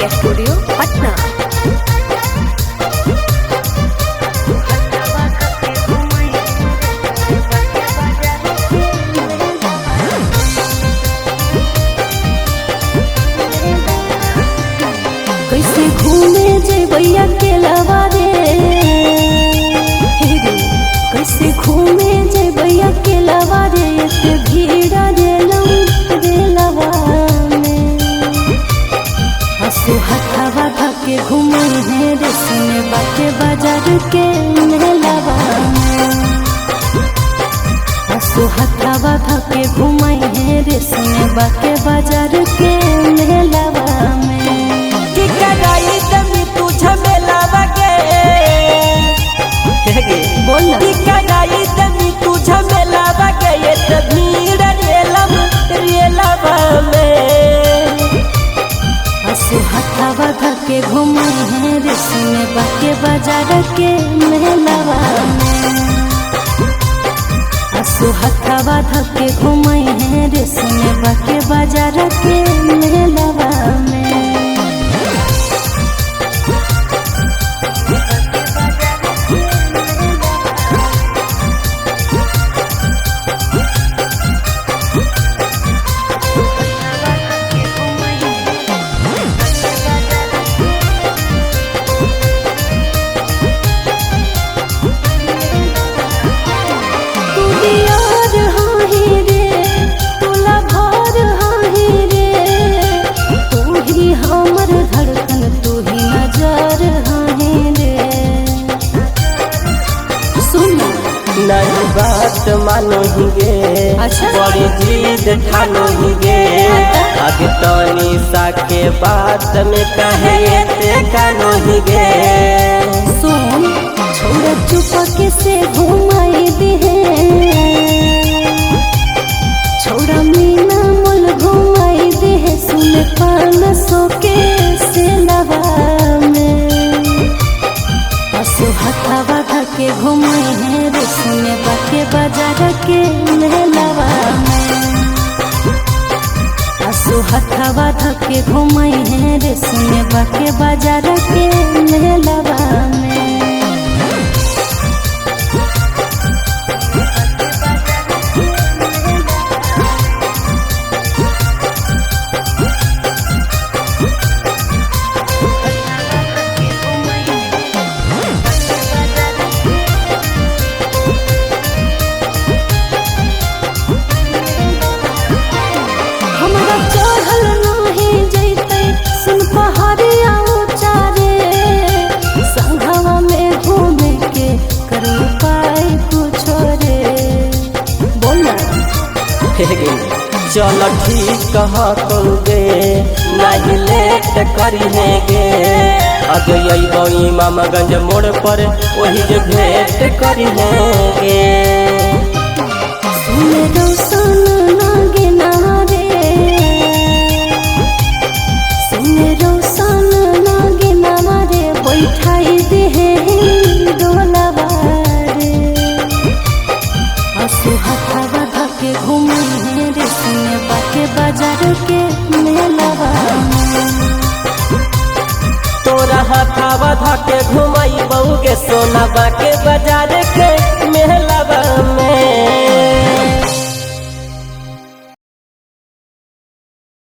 Studio Patna. कैसे घूमे जेबैया केलवा रे, कैसे घूमे जेबैया केलवा रे, एते भीड़ रेलवा में हंसू हथवा धके घूमे है रे सुने बाटे बाजार के मेलवा में। हंसू हथवा धके घूमे है रे सुने बाटे बाजार के मेलवा में। हथवा धके घूमे है रे सुने बाके बाजार के मेलवा में। हंसू हथवा धके घूमे है रे सुने बाके बाजार के मेलवा में। नहीं बात मानो हिगे, अच्छा? बड़ी जीद ठानो हिगे, आगे तनी साके बात में कहे ते कानो हिगे। सुन छोड़ चुपके से घुमाई दे, छोड़ा मीना मोल घुमाई दे, सुन 500 के सेलवा में। हंसू हथवा धके घुमाई है रे सुने बाके बाजार के मेलवा में। हंसू हथवा धके घुमाई है रे सुने बाके बाजार के मेलवा में। चल ठीक कहा कहोगे, नहीं लेट करी है गे, आगे यही इमामगंज मोड़ पर वही जो भेंट करी है गे। सुने रोशन नागे नारे, सुने रोशन नागे नारे, बैठाई दे डोलवा रे। हंसू हथवा धके घूमे है रे सुने बाके बाजार के मेलवा में। तोरा हथवा धके घुमाई बहू के सोना बाके बाजार के मेलवा में।